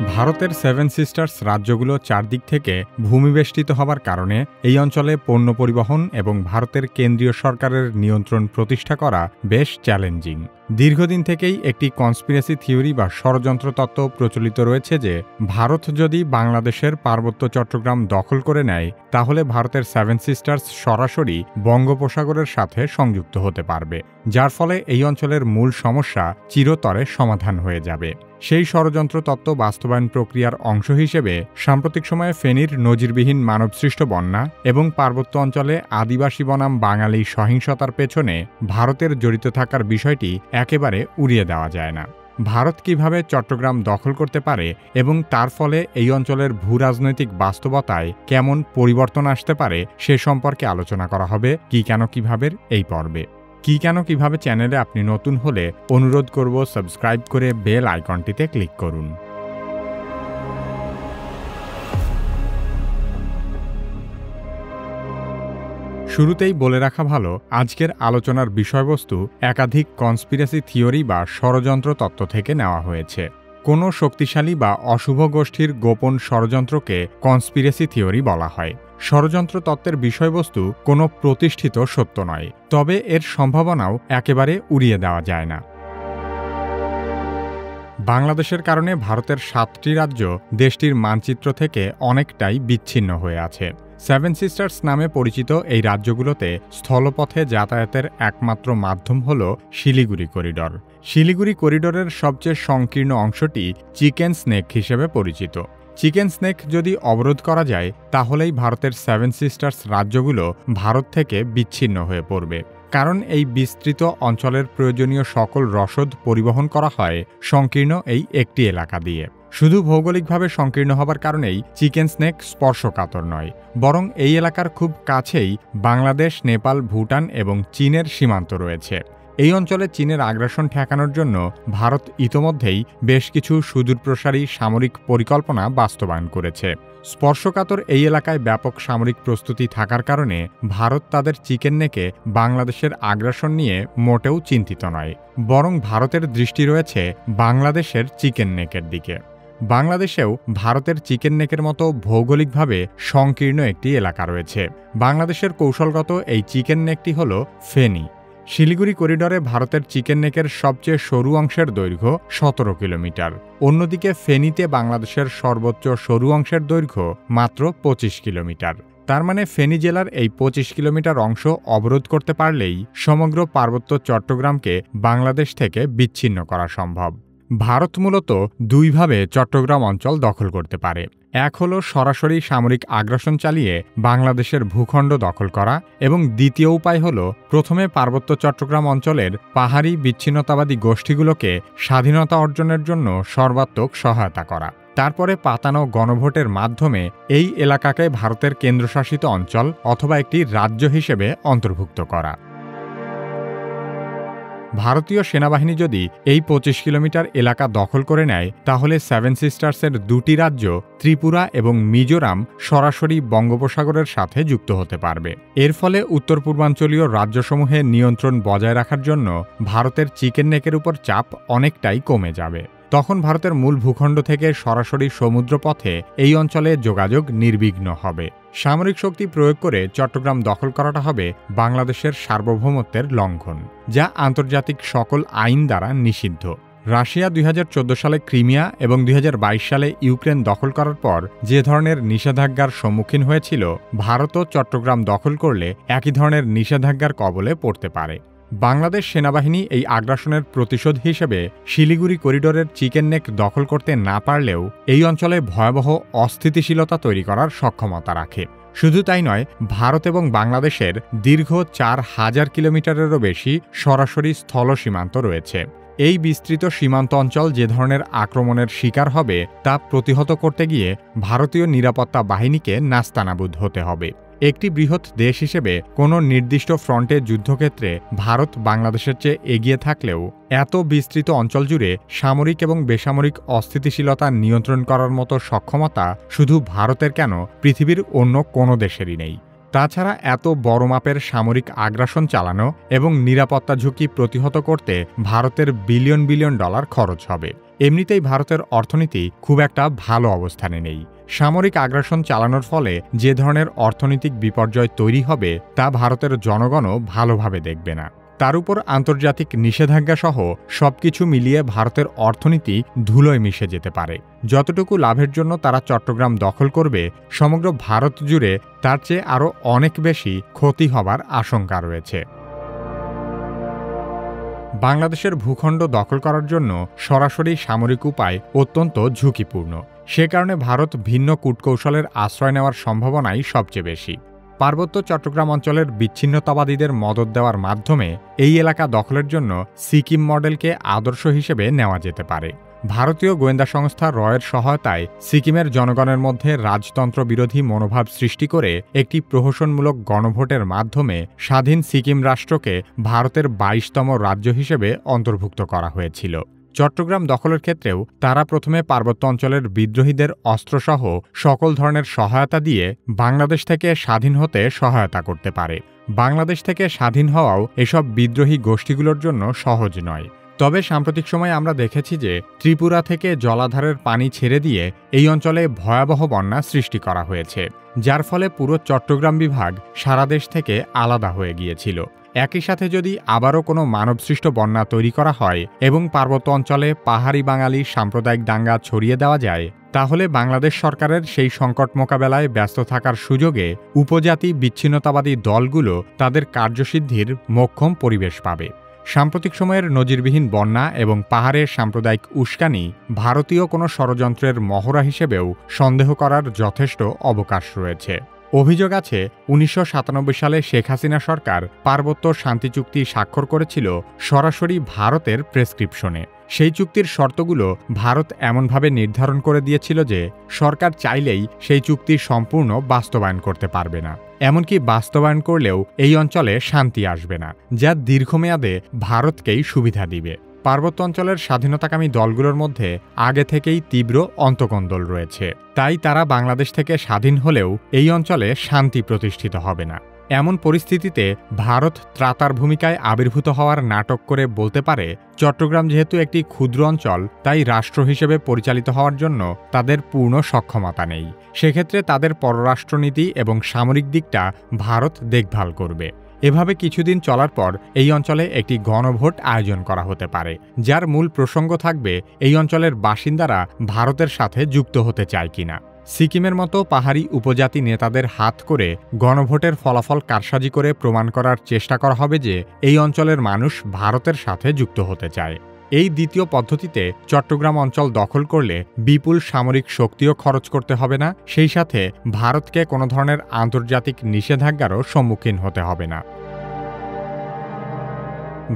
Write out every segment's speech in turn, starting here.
ভারতের seven sisters রাজ্যগুলো চারদিক থেকে ভূমিবেষ্টিত হবার কারণে এই অঞ্চলে পণ্য পরিবহন এবং ভারতের কেন্দ্রীয় সরকারের নিয়ন্ত্রণ প্রতিষ্ঠা করা বেশ চ্যালেঞ্জিং। দীর্ঘদিন থেকেই একটি কনস্পিরেসি থিওরি বা ষড়যন্ত্র তত্ত্ব প্রচলিত রয়েছে যে ভারত যদি বাংলাদেশের পার্বত্য চট্টগ্রাম দখল করে নেয় তাহলে ভারতের সেভেন সিস্টার্স সরাসরি বঙ্গোপসাগরের সাথে সংযুক্ত হতে পারবে, যার ফলে এই অঞ্চলের মূল সমস্যা চিরতরে সমাধান হয়ে যাবে। সেই ষড়যন্ত্র তত্ত্ব বাস্তবায়ন প্রক্রিয়ার অংশ হিসেবে সাম্প্রতিক সময়ে ফেনীর নজিরবিহীন মানবসৃষ্ট বন্যা এবং পার্বত্য অঞ্চলে আদিবাসী বনাম বাঙালি সহিংসতার পেছনে ভারতের জড়িত থাকার বিষয়টি একেবারে উড়িয়ে দেওয়া যায় না। ভারত কিভাবে চট্টগ্রাম দখল করতে পারে এবং তার ফলে এই অঞ্চলের ভূরাজনৈতিক বাস্তবতায় কেমন পরিবর্তন আসতে পারে সে সম্পর্কে আলোচনা করা হবে কি কেন কিভাবে এই পর্বে। কি কেন কিভাবে চ্যানেলে আপনি নতুন হলে অনুরোধ করব সাবস্ক্রাইব করে বেল আইকনটিতে ক্লিক করুন। শুরুতেই বলে রাখা ভালো, আজকের আলোচনার বিষয়বস্তু একাধিক কনস্পিরেসি থিওরি বা ষড়যন্ত্র তত্ত্ব থেকে নেওয়া হয়েছে। কোনো শক্তিশালী বা অশুভ গোষ্ঠীর গোপন ষড়যন্ত্রকে কনস্পিরেসি থিওরি বলা হয়। ষড়যন্ত্র তত্ত্বের বিষয়বস্তু কোনো প্রতিষ্ঠিত সত্য নয়, তবে এর সম্ভাবনাও একেবারে উড়িয়ে দেওয়া যায় না। বাংলাদেশের কারণে ভারতের 7টি রাজ্য দেশটির মানচিত্র থেকে অনেকটাই বিচ্ছিন্ন হয়ে আছে। সেভেন সিস্টার্স নামে পরিচিত এই রাজ্যগুলোতে স্থলপথে যাতায়াতের একমাত্র মাধ্যম হল শিলিগুড়ি করিডর। শিলিগুড়ি করিডরের সবচেয়ে সংকীর্ণ অংশটি চিকেন স্নেক হিসেবে পরিচিত। চিকেন স্নেক যদি অবরোধ করা যায় তাহলেই ভারতের সেভেন সিস্টার্স রাজ্যগুলো ভারত থেকে বিচ্ছিন্ন হয়ে পড়বে, কারণ এই বিস্তৃত অঞ্চলের প্রয়োজনীয় সকল রসদ পরিবহন করা হয় সংকীর্ণ এই একটি এলাকা দিয়ে। শুধু ভৌগোলিকভাবে সংকীর্ণ হবার কারণেই চিকেন স্নেক স্পর্শকাতর নয়, বরং এই এলাকার খুব কাছেই বাংলাদেশ, নেপাল, ভুটান এবং চীনের সীমান্ত রয়েছে। এই অঞ্চলে চীনের আগ্রাসন ঠেকানোর জন্য ভারত ইতোমধ্যেই বেশ কিছু সুদূরপ্রসারী সামরিক পরিকল্পনা বাস্তবায়ন করেছে। স্পর্শকাতর এই এলাকায় ব্যাপক সামরিক প্রস্তুতি থাকার কারণে ভারত তাদের চিকেন নেকে বাংলাদেশের আগ্রাসন নিয়ে মোটেও চিন্তিত নয়, বরং ভারতের দৃষ্টি রয়েছে বাংলাদেশের চিকেন নেকের দিকে। বাংলাদেশেও ভারতের চিকেন নেকের মতো ভৌগোলিকভাবে সংকীর্ণ একটি এলাকা রয়েছে। বাংলাদেশের কৌশলগত এই চিকেন নেকটি হল ফেনী। শিলিগুড়ি করিডরে ভারতের চিকেন নেকের সবচেয়ে সরু অংশের দৈর্ঘ্য 17 কিলোমিটার। অন্যদিকে ফেনীতে বাংলাদেশের সর্বোচ্চ সরু অংশের দৈর্ঘ্য মাত্র 25 কিলোমিটার। তার মানে ফেনী জেলার এই 25 কিলোমিটার অংশ অবরোধ করতে পারলেই সমগ্র পার্বত্য চট্টগ্রামকে বাংলাদেশ থেকে বিচ্ছিন্ন করা সম্ভব। ভারত মূলত দুইভাবে চট্টগ্রাম অঞ্চল দখল করতে পারে। এক হলো সরাসরি সামরিক আগ্রাসন চালিয়ে বাংলাদেশের ভূখণ্ড দখল করা, এবং দ্বিতীয় উপায় হল প্রথমে পার্বত্য চট্টগ্রাম অঞ্চলের পাহাড়ি বিচ্ছিন্নতাবাদী গোষ্ঠীগুলোকে স্বাধীনতা অর্জনের জন্য সর্বাত্মক সহায়তা করা, তারপরে পাতানো গণভোটের মাধ্যমে এই এলাকাকে ভারতের কেন্দ্রশাসিত অঞ্চল অথবা একটি রাজ্য হিসেবে অন্তর্ভুক্ত করা। ভারতীয় সেনাবাহিনী যদি এই 25 কিলোমিটার এলাকা দখল করে নেয় তাহলে সেভেন সিস্টার্সের দুটি রাজ্য ত্রিপুরা এবং মিজোরাম সরাসরি বঙ্গোপসাগরের সাথে যুক্ত হতে পারবে। এর ফলে উত্তর পূর্বাঞ্চলীয় রাজ্যসমূহে নিয়ন্ত্রণ বজায় রাখার জন্য ভারতের চিকেন নেকের উপর চাপ অনেকটাই কমে যাবে। তখন ভারতের মূল ভূখণ্ড থেকে সরাসরি সমুদ্রপথে এই অঞ্চলে যোগাযোগ নির্বিঘ্ন হবে। সামরিক শক্তি প্রয়োগ করে চট্টগ্রাম দখল করাটা হবে বাংলাদেশের সার্বভৌমত্বের লঙ্ঘন, যা আন্তর্জাতিক সকল আইন দ্বারা নিষিদ্ধ। রাশিয়া 2014 সালে ক্রিমিয়া এবং 2022 সালে ইউক্রেন দখল করার পর যে ধরনের নিষেধাজ্ঞার সম্মুখীন হয়েছিল, ভারতও চট্টগ্রাম দখল করলে একই ধরনের নিষেধাজ্ঞার কবলে পড়তে পারে। বাংলাদেশ সেনাবাহিনী এই আগ্রাসনের প্রতিশোধ হিসেবে শিলিগুড়ি করিডোরের চিকেন নেক দখল করতে না পারলেও এই অঞ্চলে ভয়াবহ অস্থিতিশীলতা তৈরি করার সক্ষমতা রাখে। শুধু তাই নয়, ভারত এবং বাংলাদেশের দীর্ঘ 4000 কিলোমিটারেরও বেশি সরাসরি স্থল সীমান্ত রয়েছে। এই বিস্তৃত সীমান্ত অঞ্চল যে ধরনের আক্রমণের শিকার হবে তা প্রতিহত করতে গিয়ে ভারতীয় নিরাপত্তা বাহিনীকে নাস্তানাবুদ হতে হবে। একটি বৃহৎ দেশ হিসেবে কোনো নির্দিষ্ট ফ্রন্টে যুদ্ধক্ষেত্রে ভারত বাংলাদেশের চেয়ে এগিয়ে থাকলেও এত বিস্তৃত অঞ্চল জুড়ে সামরিক এবং বেসামরিক অস্থিতিশীলতা নিয়ন্ত্রণ করার মতো সক্ষমতা শুধু ভারতের কেন, পৃথিবীর অন্য কোনো দেশেরই নেই। তাছাড়া এত বড় মাপের সামরিক আগ্রাসন চালানো এবং নিরাপত্তা ঝুঁকি প্রতিহত করতে ভারতের বিলিয়ন বিলিয়ন ডলার খরচ হবে। এমনিতেই ভারতের অর্থনীতি খুব একটা ভালো অবস্থানে নেই। সামরিক আগ্রাসন চালানোর ফলে যে ধরনের অর্থনৈতিক বিপর্যয় তৈরি হবে তা ভারতের জনগণও ভালোভাবে দেখবে না। তার উপর আন্তর্জাতিক নিষেধাজ্ঞা সহ সবকিছু মিলিয়ে ভারতের অর্থনীতি ধুলোয় মিশে যেতে পারে। যতটুকু লাভের জন্য তারা চট্টগ্রাম দখল করবে, সমগ্র ভারত জুড়ে তার চেয়ে আরও অনেক বেশি ক্ষতি হবার আশঙ্কা রয়েছে। বাংলাদেশের ভূখণ্ড দখল করার জন্য সরাসরি সামরিক উপায় অত্যন্ত ঝুঁকিপূর্ণ। সে কারণে ভারত ভিন্ন কূটকৌশলের আশ্রয় নেওয়ার সম্ভাবনাই সবচেয়ে বেশি। পার্বত্য চট্টগ্রাম অঞ্চলের বিচ্ছিন্নতাবাদীদের মদদ দেওয়ার মাধ্যমে এই এলাকা দখলের জন্য সিকিম মডেলকে আদর্শ হিসেবে নেওয়া যেতে পারে। ভারতীয় গোয়েন্দা সংস্থা রয়ের সহায়তায় সিকিমের জনগণের মধ্যে রাজতন্ত্র বিরোধী মনোভাব সৃষ্টি করে একটি প্রহসনমূলক গণভোটের মাধ্যমে স্বাধীন সিকিম রাষ্ট্রকে ভারতের ২২তম রাজ্য হিসেবে অন্তর্ভুক্ত করা হয়েছিল। চট্টগ্রাম দখলের ক্ষেত্রেও তারা প্রথমে পার্বত্য অঞ্চলের বিদ্রোহীদের অস্ত্রসহ সকল ধরনের সহায়তা দিয়ে বাংলাদেশ থেকে স্বাধীন হতে সহায়তা করতে পারে। বাংলাদেশ থেকে স্বাধীন হওয়াও এসব বিদ্রোহী গোষ্ঠীগুলোর জন্য সহজ নয়। তবে সাম্প্রতিক সময়ে আমরা দেখেছি যে ত্রিপুরা থেকে জলাধারের পানি ছেড়ে দিয়ে এই অঞ্চলে ভয়াবহ বন্যা সৃষ্টি করা হয়েছে, যার ফলে পুরো চট্টগ্রাম বিভাগ সারা দেশ থেকে আলাদা হয়ে গিয়েছিল। একই সাথে যদি আবারও কোনো মানবসৃষ্ট বন্যা তৈরি করা হয় এবং পার্বত্য অঞ্চলে পাহাড়ি বাঙালি সাম্প্রদায়িক দাঙ্গা ছড়িয়ে দেওয়া যায়, তাহলে বাংলাদেশ সরকারের সেই সংকট মোকাবেলায় ব্যস্ত থাকার সুযোগে উপজাতি বিচ্ছিন্নতাবাদী দলগুলো তাদের কার্যসিদ্ধির মোক্ষম পরিবেশ পাবে। সাম্প্রতিক সময়ের নজিরবিহীন বন্যা এবং পাহাড়ের সাম্প্রদায়িক উস্কানি ভারতীয় কোনো ষড়যন্ত্রের মহড়া হিসেবেও সন্দেহ করার যথেষ্ট অবকাশ রয়েছে। অভিযোগ আছে ১৯৯৭ সালে শেখ হাসিনা সরকার পার্বত্য শান্তি চুক্তি স্বাক্ষর করেছিল সরাসরি ভারতের প্রেসক্রিপশনে। সেই চুক্তির শর্তগুলো ভারত এমনভাবে নির্ধারণ করে দিয়েছিল যে সরকার চাইলেই সেই চুক্তি সম্পূর্ণ বাস্তবায়ন করতে পারবে না। এমনকি বাস্তবায়ন করলেও এই অঞ্চলে শান্তি আসবে না, যা দীর্ঘমেয়াদে ভারতকেই সুবিধা দিবে। পার্বত্য অঞ্চলের স্বাধীনতাকামী দলগুলোর মধ্যে আগে থেকেই তীব্র অন্তকোন্দল রয়েছে। তাই তারা বাংলাদেশ থেকে স্বাধীন হলেও এই অঞ্চলে শান্তি প্রতিষ্ঠিত হবে না। এমন পরিস্থিতিতে ভারত ত্রাতার ভূমিকায় আবির্ভূত হওয়ার নাটক করে বলতে পারে, চট্টগ্রাম যেহেতু একটি ক্ষুদ্র অঞ্চল, তাই রাষ্ট্র হিসেবে পরিচালিত হওয়ার জন্য তাদের পূর্ণ সক্ষমতা নেই। সেক্ষেত্রে তাদের পররাষ্ট্রনীতি এবং সামরিক দিকটা ভারত দেখভাল করবে। এভাবে কিছুদিন চলার পর এই অঞ্চলে একটি গণভোট আয়োজন করা হতে পারে, যার মূল প্রসঙ্গ থাকবে এই অঞ্চলের বাসিন্দারা ভারতের সাথে যুক্ত হতে চায় কিনা। সিকিমের মতো পাহাড়ি উপজাতি নেতাদের হাত করে গণভোটের ফলাফল কারসাজি করে প্রমাণ করার চেষ্টা করা হবে যে এই অঞ্চলের মানুষ ভারতের সাথে যুক্ত হতে চায়। এই দ্বিতীয় পদ্ধতিতে চট্টগ্রাম অঞ্চল দখল করলে বিপুল সামরিক শক্তিও খরচ করতে হবে না, সেই সাথে ভারতকে কোনো ধরনের আন্তর্জাতিক নিষেধাজ্ঞারও সম্মুখীন হতে হবে না।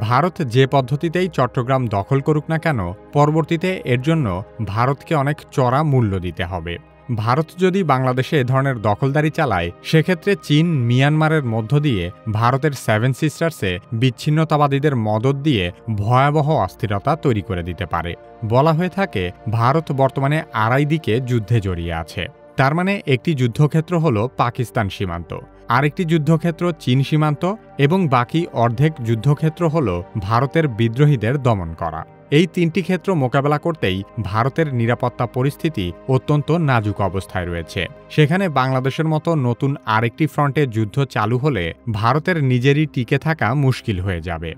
ভারত যে পদ্ধতিতেই চট্টগ্রাম দখল করুক না কেন, পরবর্তীতে এর জন্য ভারতকে অনেক চড়া মূল্য দিতে হবে। ভারত যদি বাংলাদেশে এ ধরনের দখলদারি চালায়, সেক্ষেত্রে চীন মিয়ানমারের মধ্য দিয়ে ভারতের 7 সিস্টার্সে বিচ্ছিন্নতাবাদীদের মদদ দিয়ে ভয়াবহ অস্থিরতা তৈরি করে দিতে পারে। বলা হয়ে থাকে ভারত বর্তমানে আড়াই দিকে যুদ্ধে জড়িয়ে আছে। তার মানে একটি যুদ্ধক্ষেত্র হল পাকিস্তান সীমান্ত, আরেকটি যুদ্ধক্ষেত্র চীন সীমান্ত এবং বাকি অর্ধেক যুদ্ধক্ষেত্র হল ভারতের বিদ্রোহীদের দমন করা। এই তিনটি ক্ষেত্র মোকাবেলা করতেই ভারতের নিরাপত্তা পরিস্থিতি অত্যন্ত নাজুক অবস্থায় রয়েছে। সেখানে বাংলাদেশের মতো নতুন আরেকটি ফ্রন্টে যুদ্ধ চালু হলে ভারতের নিজেরই টিকে থাকা মুশকিল হয়ে যাবে।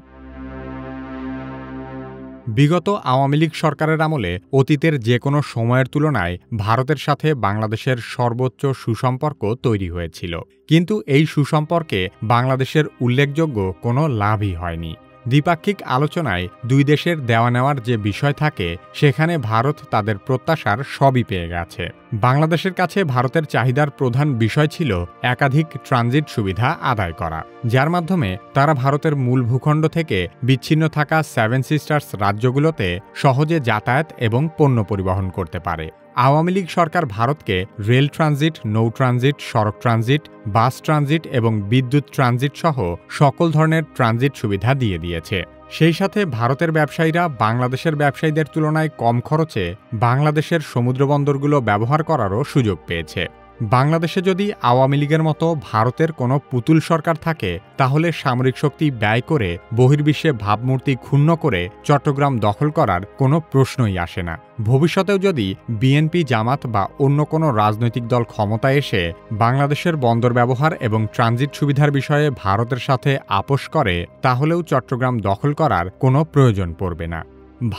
বিগত আওয়ামী লীগ সরকারের আমলে অতীতের যে কোনো সময়ের তুলনায় ভারতের সাথে বাংলাদেশের সর্বোচ্চ সুসম্পর্ক তৈরি হয়েছিল, কিন্তু এই সুসম্পর্কে বাংলাদেশের উল্লেখযোগ্য কোনো লাভই হয়নি। দ্বিপাক্ষিক আলোচনায় দুই দেশের দেওয়া নেওয়ার যে বিষয় থাকে, সেখানে ভারত তাদের প্রত্যাশার সবই পেয়ে গেছে। বাংলাদেশের কাছে ভারতের চাহিদার প্রধান বিষয় ছিল একাধিক ট্রানজিট সুবিধা আদায় করা, যার মাধ্যমে তারা ভারতের মূল ভূখণ্ড থেকে বিচ্ছিন্ন থাকা 7 সিস্টার্স রাজ্যগুলোতে সহজে যাতায়াত এবং পণ্য পরিবহন করতে পারে। আওয়ামী লীগ সরকার ভারতকে রেল ট্রানজিট, নৌ ট্রানজিট, সড়ক ট্রানজিট, বাস ট্রানজিট এবং বিদ্যুৎ ট্রানজিট সহ সকল ধরনের ট্রানজিট সুবিধা দিয়ে দিয়েছে। সেই সাথে ভারতের ব্যবসায়ীরা বাংলাদেশের ব্যবসায়ীদের তুলনায় কম খরচে বাংলাদেশের সমুদ্রবন্দরগুলো ব্যবহার করারও সুযোগ পেয়েছে। বাংলাদেশে যদি আওয়ামী লীগের মতো ভারতের কোনো পুতুল সরকার থাকে তাহলে সামরিক শক্তি ব্যয় করে বহির্বিশ্বে ভাবমূর্তি ক্ষুণ্ণ করে চট্টগ্রাম দখল করার কোনো প্রশ্নই আসে না। ভবিষ্যতেও যদি বিএনপি, জামাত বা অন্য কোনো রাজনৈতিক দল ক্ষমতায় এসে বাংলাদেশের বন্দর ব্যবহার এবং ট্রানজিট সুবিধার বিষয়ে ভারতের সাথে আপোষ করে তাহলেও চট্টগ্রাম দখল করার কোনো প্রয়োজন পড়বে না।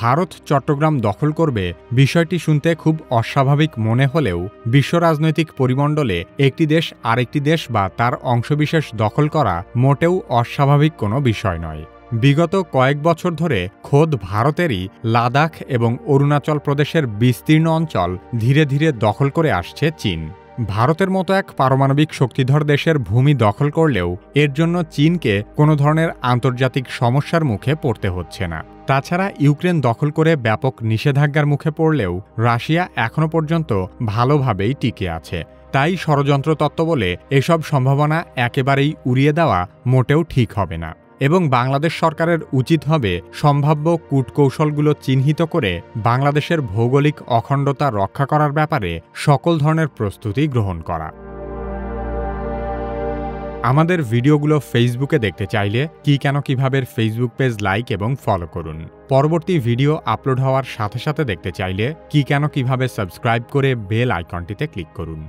ভারত চট্টগ্রাম দখল করবে বিষয়টি শুনতে খুব অস্বাভাবিক মনে হলেও বিশ্ব রাজনৈতিক পরিমণ্ডলে একটি দেশ আরেকটি দেশ বা তার অংশবিশেষ দখল করা মোটেও অস্বাভাবিক কোনো বিষয় নয়। বিগত কয়েক বছর ধরে খোদ ভারতেরই লাদাখ এবং অরুণাচল প্রদেশের বিস্তীর্ণ অঞ্চল ধীরে ধীরে দখল করে আসছে চীন। ভারতের মতো এক পারমাণবিক শক্তিধর দেশের ভূমি দখল করলেও এর জন্য চীনকে কোনো ধরনের আন্তর্জাতিক সমস্যার মুখে পড়তে হচ্ছে না। তাছাড়া ইউক্রেন দখল করে ব্যাপক নিষেধাজ্ঞার মুখে পড়লেও রাশিয়া এখনও পর্যন্ত ভালোভাবেই টিকে আছে। তাই ষড়যন্ত্র তত্ত্ব বলে এসব সম্ভাবনা একেবারেই উড়িয়ে দেওয়া মোটেও ঠিক হবে না এবং বাংলাদেশ সরকারের উচিত হবে সম্ভাব্য কূটকৌশলগুলো চিহ্নিত করে বাংলাদেশের ভৌগোলিক অখণ্ডতা রক্ষা করার ব্যাপারে সকল ধরনের প্রস্তুতি গ্রহণ করা। আমাদের ভিডিওগুলো ফেসবুকে দেখতে চাইলে কিভাবে ফেসবুক পেজ লাইক এবং ফলো করুন। পরবর্তী ভিডিও আপলোড হওয়ার সাথে সাথে দেখতে চাইলে কিভাবে সাবস্ক্রাইব করে বেল আইকনটিতে ক্লিক করুন।